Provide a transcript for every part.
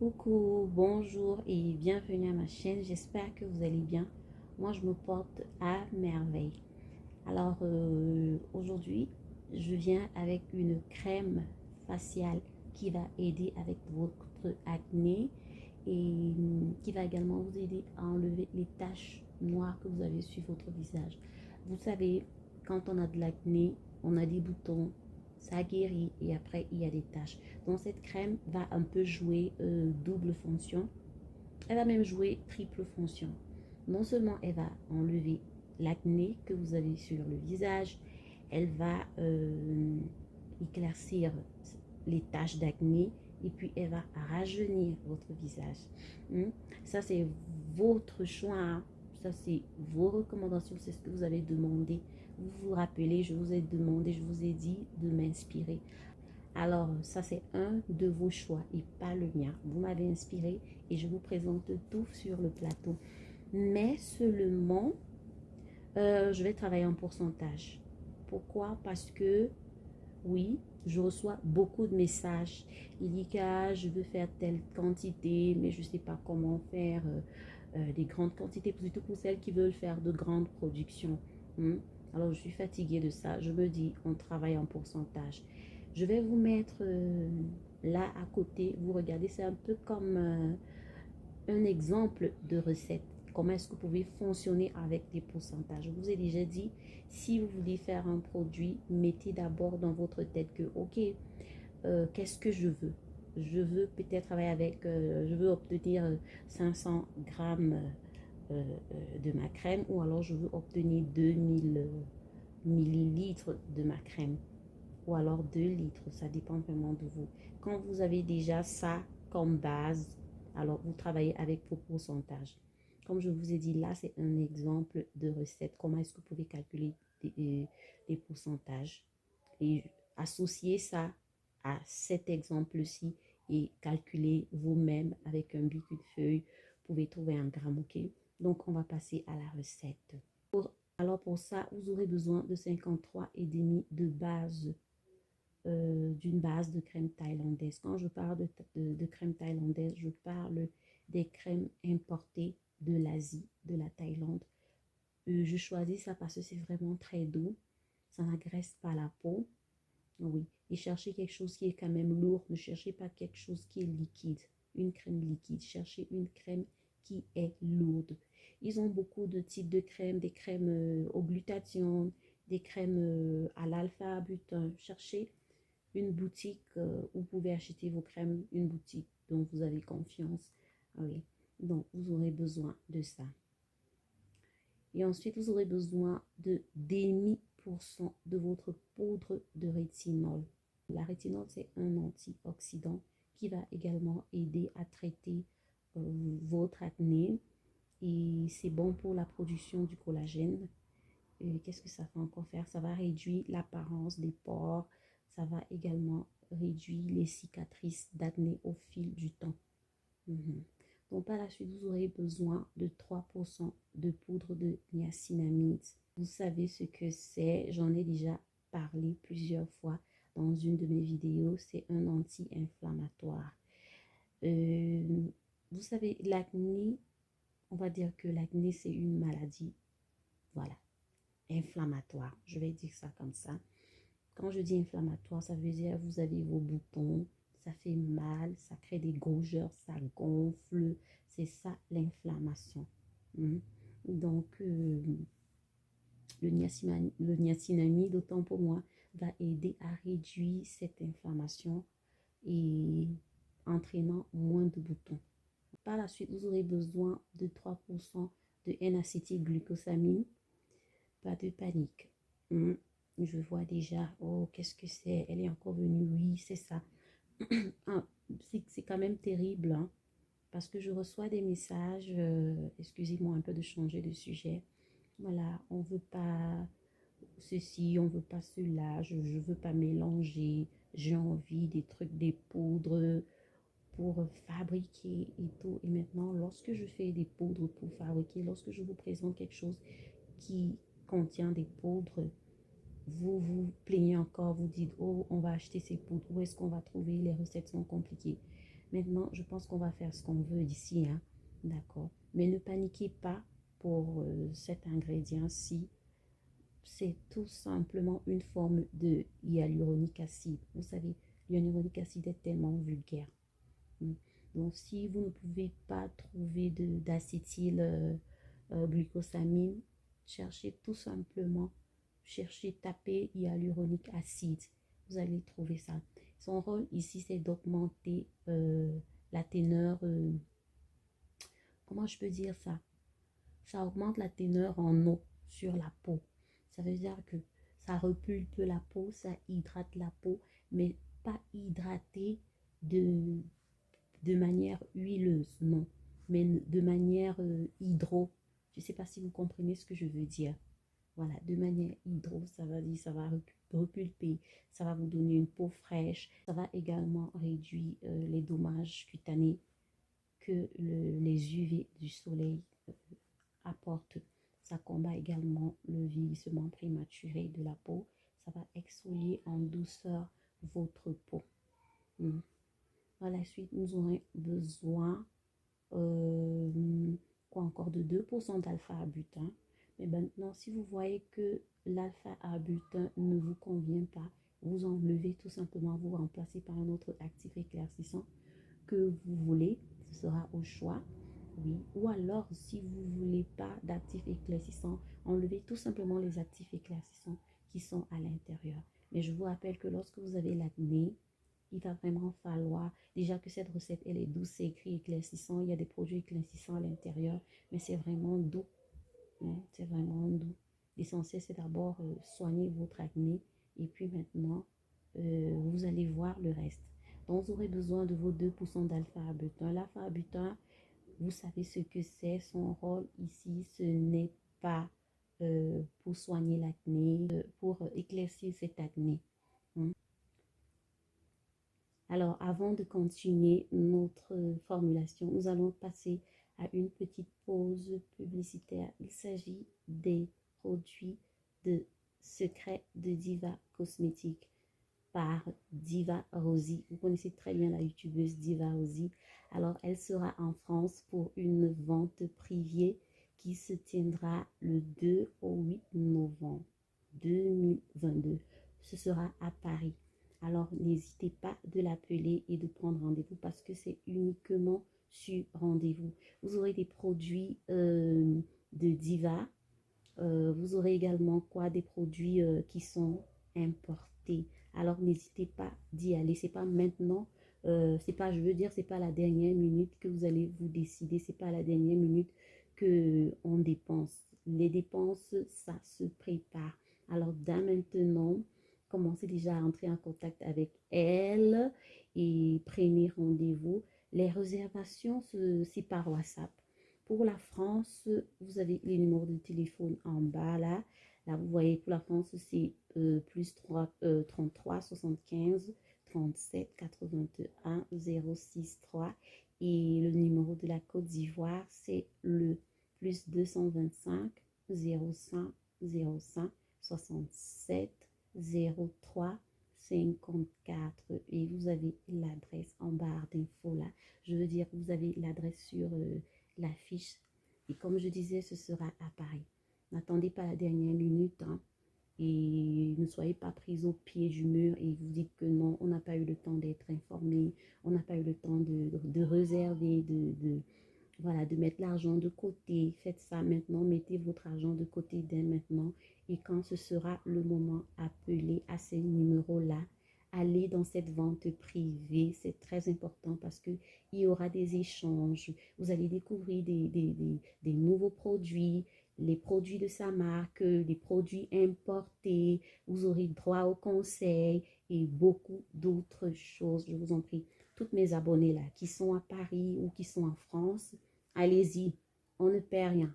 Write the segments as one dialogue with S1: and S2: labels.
S1: Coucou, bonjour et bienvenue à ma chaîne. J'espère que vous allez bien. Moi, je me porte à merveille. Alors, aujourd'hui, je viens avec une crème faciale qui va aider avec votre acné et qui va également vous aider à enlever les taches noires que vous avez sur votre visage. Vous savez, quand on a de l'acné, on a des boutons, ça guérit et après il y a des taches. Donc cette crème va un peu jouer double fonction. Elle va même jouer triple fonction. Non seulement elle va enlever l'acné que vous avez sur le visage, elle va éclaircir les taches d'acné et puis elle va rajeunir votre visage. Ça, c'est votre choix. Ça, c'est vos recommandations. C'est ce que vous avez demandé. Vous vous rappelez, je vous ai demandé, je vous ai dit de m'inspirer. Alors, ça, c'est un de vos choix et pas le mien. Vous m'avez inspiré et je vous présente tout sur le plateau. Mais seulement, je vais travailler en pourcentage. Pourquoi? Parce que oui, je reçois beaucoup de messages. Il dit que je veux faire telle quantité, mais je ne sais pas comment faire des grandes quantités, surtout pour celles qui veulent faire de grandes productions. Alors, je suis fatiguée de ça. Je me dis, on travaille en pourcentage. Je vais vous mettre là à côté. Vous regardez, c'est un peu comme un exemple de recette. Comment est-ce que vous pouvez fonctionner avec des pourcentages? Je vous ai déjà dit, si vous voulez faire un produit, mettez d'abord dans votre tête que, ok, qu'est-ce que je veux? Je veux peut-être travailler avec, je veux obtenir 500 grammes de ma crème ou alors je veux obtenir 2000 millilitres de ma crème ou alors 2 litres, ça dépend vraiment de vous. Quand vous avez déjà ça comme base, alors vous travaillez avec vos pourcentages. Comme je vous ai dit, là, c'est un exemple de recette. Comment est-ce que vous pouvez calculer les pourcentages et associer ça à cet exemple-ci et calculer vous-même avec un bic, une feuille. Vous pouvez trouver un gramme, ok? Donc, on va passer à la recette. Alors, pour ça, vous aurez besoin de 53,5 de base d'une base de crème thaïlandaise. Quand je parle de crème thaïlandaise, je parle des crèmes importées de l'Asie, de la Thaïlande. Je choisis ça parce que c'est vraiment très doux. Ça n'agresse pas la peau. Oui. Et cherchez quelque chose qui est quand même lourd. Ne cherchez pas quelque chose qui est liquide. Une crème liquide. Cherchez une crème qui est lourde. Ils ont beaucoup de types de crèmes. Des crèmes au glutathione, des crèmes à l'alpha-butin. Cherchez une boutique où vous pouvez acheter vos crèmes, une boutique dont vous avez confiance. Ah oui, donc vous aurez besoin de ça. Et ensuite, vous aurez besoin de demi% de votre poudre de rétinol. La rétinol, c'est un antioxydant qui va également aider à traiter votre acné et c'est bon pour la production du collagène. Qu'est-ce que ça va encore faire? Ça va réduire l'apparence des pores. Ça va également réduire les cicatrices d'acné au fil du temps. Donc, par la suite, vous aurez besoin de 3% de poudre de niacinamide. Vous savez ce que c'est. J'en ai déjà parlé plusieurs fois dans une de mes vidéos. C'est un anti-inflammatoire. Vous savez, l'acné, on va dire que l'acné, c'est une maladie. Voilà, inflammatoire. Je vais dire ça comme ça. Quand je dis inflammatoire, ça veut dire vous avez vos boutons, ça fait mal, ça crée des rougeurs, ça gonfle. C'est ça l'inflammation. Donc, le niacinamide, autant pour moi, va aider à réduire cette inflammation et entraînant moins de boutons. Par la suite, vous aurez besoin de 3% de N-acétylglucosamine. Pas de panique. Je vois déjà, oh, qu'est-ce que c'est? Elle est encore venue. Oui, c'est ça. C'est quand même terrible, hein, parce que je reçois des messages, excusez-moi un peu de changer de sujet. Voilà, on veut pas ceci, on veut pas cela, je veux pas mélanger, j'ai envie des trucs, des poudres pour fabriquer et tout. Et maintenant, lorsque je fais des poudres pour fabriquer, lorsque je vous présente quelque chose qui contient des poudres, vous vous plaignez encore, vous dites, oh, on va acheter ces poudres, où est-ce qu'on va trouver, les recettes sont compliquées. Maintenant, je pense qu'on va faire ce qu'on veut d'ici, hein. D'accord. Mais ne paniquez pas pour cet ingrédient-ci. C'est tout simplement une forme de hyaluronique acide. Vous savez, l'hyaluronique acide est tellement vulgaire. Mm. Donc, si vous ne pouvez pas trouver d'acétyl glucosamine, cherchez tout simplement, cherchez, tapez hyaluronique acide. Vous allez trouver ça. Son rôle ici, c'est d'augmenter la teneur, comment je peux dire ça? Ça augmente la teneur en eau sur la peau. Ça veut dire que ça repulpe la peau, ça hydrate la peau, mais pas hydraté de manière huileuse, non, mais de manière hydro. Je ne sais pas si vous comprenez ce que je veux dire. Voilà, de manière hydro, ça va dire, ça va repulper, ça va vous donner une peau fraîche, ça va également réduire les dommages cutanés que les UV du soleil apportent. Ça combat également le vieillissement prématuré de la peau. Ça va exfolier en douceur votre peau. Par la suite, nous aurons besoin quoi encore de 2% d'alpha-arbutin. Mais maintenant, si vous voyez que l'alpha-arbutin ne vous convient pas, vous enlevez tout simplement, vous remplacez par un autre actif éclaircissant que vous voulez. Ce sera au choix. Oui. Ou alors, si vous ne voulez pas d'actifs éclaircissants, enlevez tout simplement les actifs éclaircissants qui sont à l'intérieur. Mais je vous rappelle que lorsque vous avez l'acné, il va vraiment falloir, déjà que cette recette, elle est douce, c'est écrit éclaircissant, il y a des produits éclaircissants à l'intérieur, mais c'est vraiment doux, hein, c'est vraiment doux. L'essentiel, c'est d'abord soigner votre acné, et puis maintenant, vous allez voir le reste. Donc, vous aurez besoin de vos 2% d'alpha-arbutin. L'alpha-arbutin, vous savez ce que c'est, son rôle ici, ce n'est pas pour soigner l'acné, pour éclaircir cette acné. Alors, avant de continuer notre formulation, nous allons passer à une petite pause publicitaire. Il s'agit des produits de secret de Diva Cosmétique par Diva Rosie. Vous connaissez très bien la youtubeuse Diva Rosie. Alors, elle sera en France pour une vente privée qui se tiendra le 2 au 8 novembre 2022. Ce sera à Paris. Alors, n'hésitez pas de l'appeler et de prendre rendez-vous parce que c'est uniquement sur rendez-vous. Vous aurez des produits de Diva. Vous aurez également quoi? Des produits qui sont importés. Alors, n'hésitez pas d'y aller. C'est pas maintenant. C'est pas, je veux dire, c'est pas la dernière minute que vous allez vous décider. C'est pas la dernière minute que on dépense. Les dépenses, ça se prépare. Alors, dès maintenant, commencez déjà à entrer en contact avec elle et prenez rendez-vous. Les réservations, c'est par WhatsApp. Pour la France, vous avez les numéros de téléphone en bas là. Là, vous voyez, pour la France, c'est plus 33 75 37 81 063. Et le numéro de la Côte d'Ivoire, c'est le plus 225 05 05 67 03 54. Et vous avez l'adresse en barre d'infos là. Je veux dire, vous avez l'adresse sur la fiche. Et comme je disais, ce sera à Paris. N'attendez pas la dernière minute, hein, et ne soyez pas pris au pied du mur et vous dites que non, on n'a pas eu le temps d'être informé, on n'a pas eu le temps de réserver, voilà, de mettre l'argent de côté. Faites ça maintenant, mettez votre argent de côté dès maintenant. Et quand ce sera le moment, appelez à ces numéros-là. Allez dans cette vente privée, c'est très important parce qu'il y aura des échanges. Vous allez découvrir des nouveaux produits, les produits de sa marque, les produits importés. Vous aurez droit au conseil et beaucoup d'autres choses. Je vous en prie, toutes mes abonnés là qui sont à Paris ou qui sont en France, allez-y, on ne perd rien.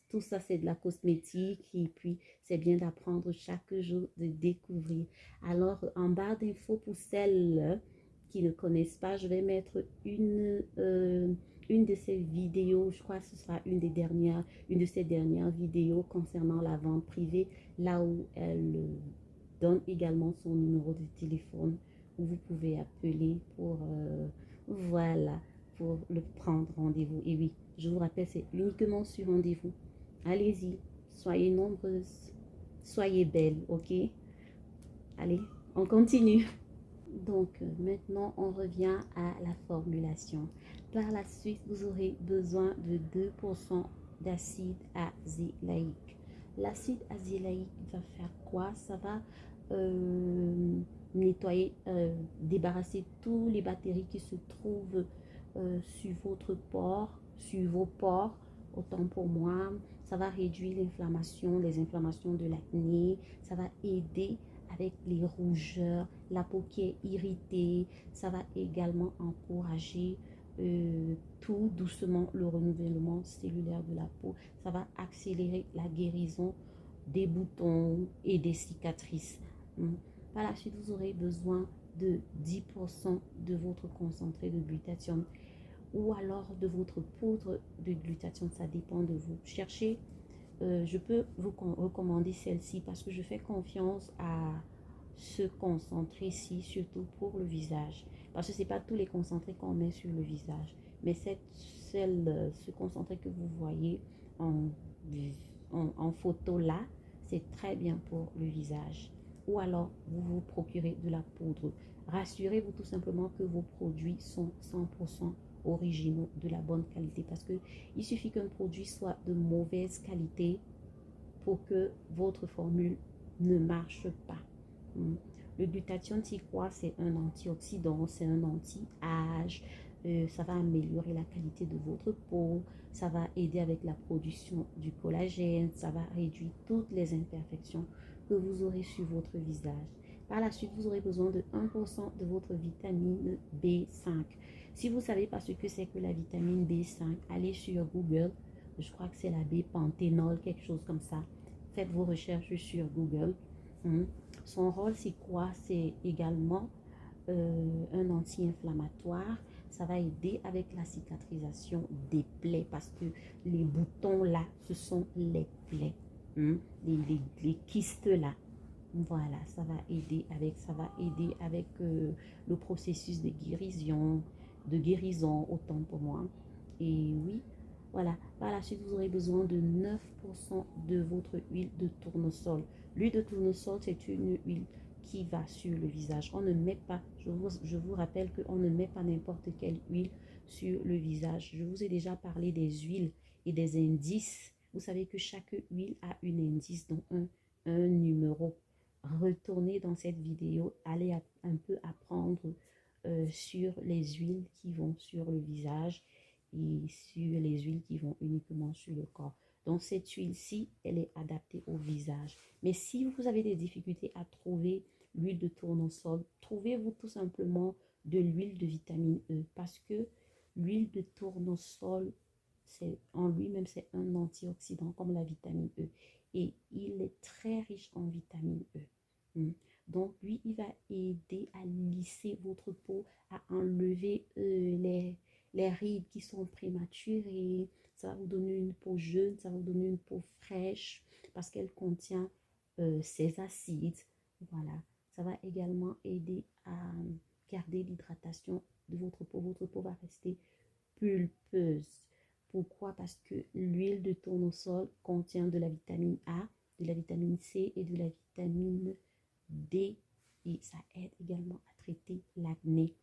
S1: Tout ça, c'est de la cosmétique et puis c'est bien d'apprendre chaque jour, de découvrir. Alors, en barre d'infos pour celles qui ne connaissent pas, je vais mettre une de ces vidéos, je crois que ce sera une de ces dernières vidéos concernant la vente privée, là où elle donne également son numéro de téléphone où vous pouvez appeler pour Voilà, pour le prendre rendez-vous. Et oui, je vous rappelle, c'est uniquement sur rendez-vous. Allez-y, soyez nombreuses, soyez belles, ok? Allez, on continue. Donc, maintenant, on revient à la formulation. Par la suite, vous aurez besoin de 2% d'acide azélaïque. L'acide azélaïque va faire quoi? Ça va nettoyer, débarrasser tous les bactéries qui se trouvent sur votre pore, sur vos pores, autant pour moi. Ça va réduire l'inflammation, les inflammations de l'acné. Ça va aider avec les rougeurs, la peau qui est irritée. Ça va également encourager tout doucement le renouvellement cellulaire de la peau. Ça va accélérer la guérison des boutons et des cicatrices. Par la suite, vous aurez besoin de 10% de votre concentré de glutathione ou alors de votre poudre de glutathione. Ça dépend de vous. Cherchez. Je peux vous recommander celle-ci parce que je fais confiance à ce concentré-ci, surtout pour le visage. Parce que ce n'est pas tous les concentrés qu'on met sur le visage. Mais ce concentré que vous voyez en photo là, c'est très bien pour le visage. Ou alors, vous vous procurez de la poudre. Rassurez-vous tout simplement que vos produits sont 100% originaux, de la bonne qualité. Parce que il suffit qu'un produit soit de mauvaise qualité pour que votre formule ne marche pas. Le glutathione, c'est quoi? C'est un antioxydant, c'est un anti-âge. Ça va améliorer la qualité de votre peau. Ça va aider avec la production du collagène. Ça va réduire toutes les imperfections que vous aurez sur votre visage. Par la suite, vous aurez besoin de 1% de votre vitamine B5. Si vous ne savez pas ce que c'est que la vitamine B5, allez sur Google. Je crois que c'est la B-panthénol, quelque chose comme ça. Faites vos recherches sur Google. Son rôle, c'est quoi? C'est également un anti-inflammatoire. Ça va aider avec la cicatrisation des plaies parce que les boutons là, ce sont les plaies. Les kystes là. Voilà, ça va aider avec le processus de guérison, autant pour moi. Et oui, voilà. Par la suite, vous aurez besoin de 9% de votre huile de tournesol. L'huile de tournesol, c'est une huile qui va sur le visage. On ne met pas, je vous rappelle qu'on ne met pas n'importe quelle huile sur le visage. Je vous ai déjà parlé des huiles et des indices. Vous savez que chaque huile a un indice, donc un numéro. Retournez dans cette vidéo, allez un peu apprendre sur les huiles qui vont sur le visage et sur les huiles qui vont uniquement sur le corps. Donc cette huile-ci, elle est adaptée au visage. Mais si vous avez des difficultés à trouver l'huile de tournesol, trouvez-vous tout simplement de l'huile de vitamine E parce que l'huile de tournesol, en lui-même, c'est un antioxydant comme la vitamine E. Et il est très riche en vitamine E. Donc, lui, il va aider à lisser votre peau, à enlever les rides qui sont prématurées. Ça va vous donner une peau jeune, ça va vous donner une peau fraîche parce qu'elle contient ces acides. Voilà. Ça va également aider à garder l'hydratation de votre peau. Votre peau va rester pulpeuse. Pourquoi? Parce que l'huile de tournesol contient de la vitamine A, de la vitamine C et de la vitamine D. Et ça aide également à traiter l'acné.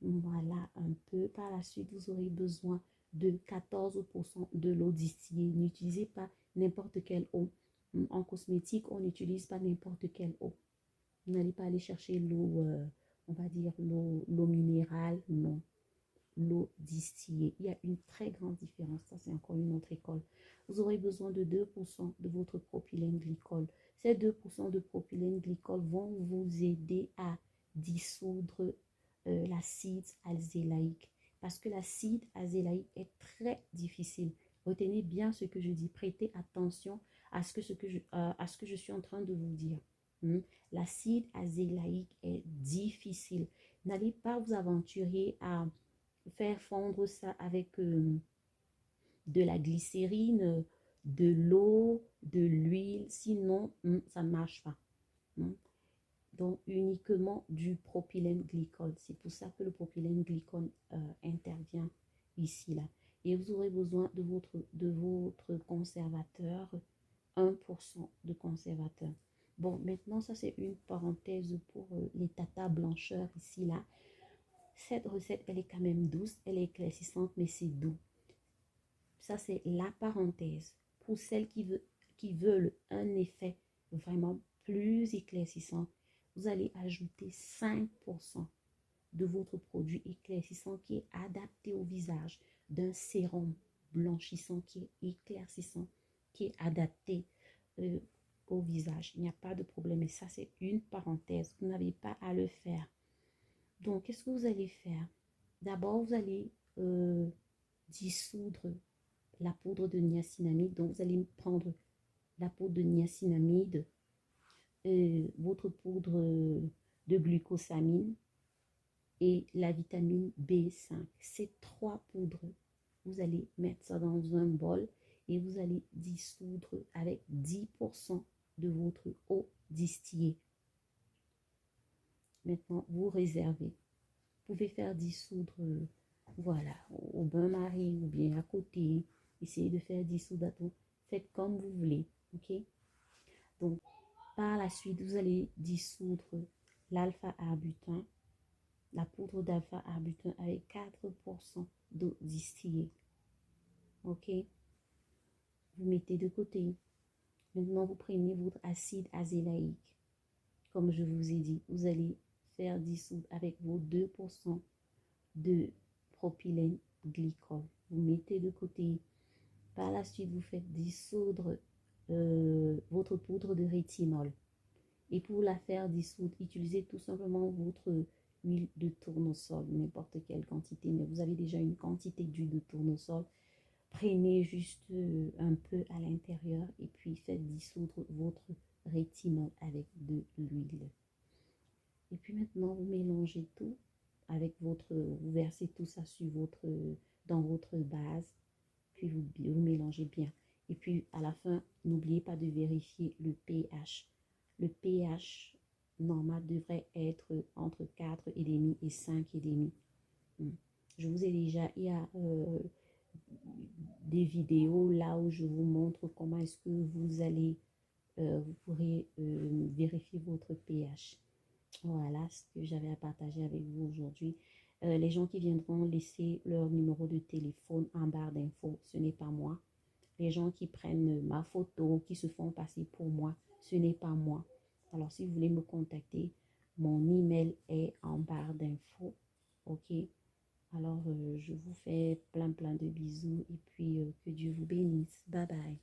S1: Voilà un peu. Par la suite, vous aurez besoin de 14% de l'eau distillée. N'utilisez pas n'importe quelle eau. En cosmétique, on n'utilise pas n'importe quelle eau. Vous n'allez pas aller chercher l'eau, on va dire l'eau minérale, non. L'eau distillée. Il y a une très grande différence. Ça, c'est encore une autre école. Vous aurez besoin de 2% de votre propylène glycol. Ces 2% de propylène glycol vont vous aider à dissoudre l'acide azélaïque. Parce que l'acide azélaïque est très difficile. Retenez bien ce que je dis. Prêtez attention à ce que je suis en train de vous dire. L'acide azélaïque est difficile. N'allez pas vous aventurer à faire fondre ça avec de la glycérine, de l'eau, de l'huile. Sinon, ça ne marche pas. Donc, uniquement du propylène glycol. C'est pour ça que le propylène glycol intervient ici, là. Et vous aurez besoin de votre conservateur, 1% de conservateur. Bon, maintenant, ça, c'est une parenthèse pour les tata blancheurs ici, là. Cette recette, elle est quand même douce, elle est éclaircissante, mais c'est doux. Ça, c'est la parenthèse. Pour celles qui veulent un effet vraiment plus éclaircissant, vous allez ajouter 5% de votre produit éclaircissant qui est adapté au visage, d'un sérum blanchissant qui est éclaircissant, qui est adapté euh, au visage. Il n'y a pas de problème. Et ça, c'est une parenthèse. Vous n'avez pas à le faire. Donc, qu'est-ce que vous allez faire? D'abord, vous allez dissoudre la poudre de niacinamide. Donc, vous allez prendre la poudre de niacinamide, votre poudre de glucosamine et la vitamine B5. Ces trois poudres, vous allez mettre ça dans un bol et vous allez dissoudre avec 10% de votre eau distillée. Maintenant, vous réservez. Vous pouvez faire dissoudre, voilà, au bain-marie ou bien à côté. Essayez de faire dissoudre à tout. Faites comme vous voulez, ok? Donc, par la suite, vous allez dissoudre l'alpha-arbutin, la poudre d'alpha-arbutin avec 4% d'eau distillée, ok? Vous mettez de côté. Maintenant, vous prenez votre acide azélaïque. Comme je vous ai dit, vous allez faire dissoudre avec vos 2% de propylène glycol. Vous mettez de côté. Par la suite, vous faites dissoudre votre poudre de rétinol. Et pour la faire dissoudre, utilisez tout simplement votre huile de tournesol, n'importe quelle quantité, mais vous avez déjà une quantité d'huile de tournesol. Prenez juste un peu à l'intérieur et puis faites dissoudre votre rétinol avec de l'huile. Et puis maintenant, vous mélangez tout avec vous versez tout ça sur dans votre base, puis vous mélangez bien. Et puis à la fin, n'oubliez pas de vérifier le pH. Le pH normal devrait être entre 4,5 et 5,5. Je vous ai déjà, il y a des vidéos là où je vous montre comment est-ce que vous pourrez vérifier votre pH. Voilà ce que j'avais à partager avec vous aujourd'hui. Les gens qui viendront laisser leur numéro de téléphone en barre d'infos, ce n'est pas moi. Les gens qui prennent ma photo, qui se font passer pour moi, ce n'est pas moi. Alors, si vous voulez me contacter, mon email est en barre d'infos. OK? Alors, je vous fais plein de bisous et puis que Dieu vous bénisse. Bye bye.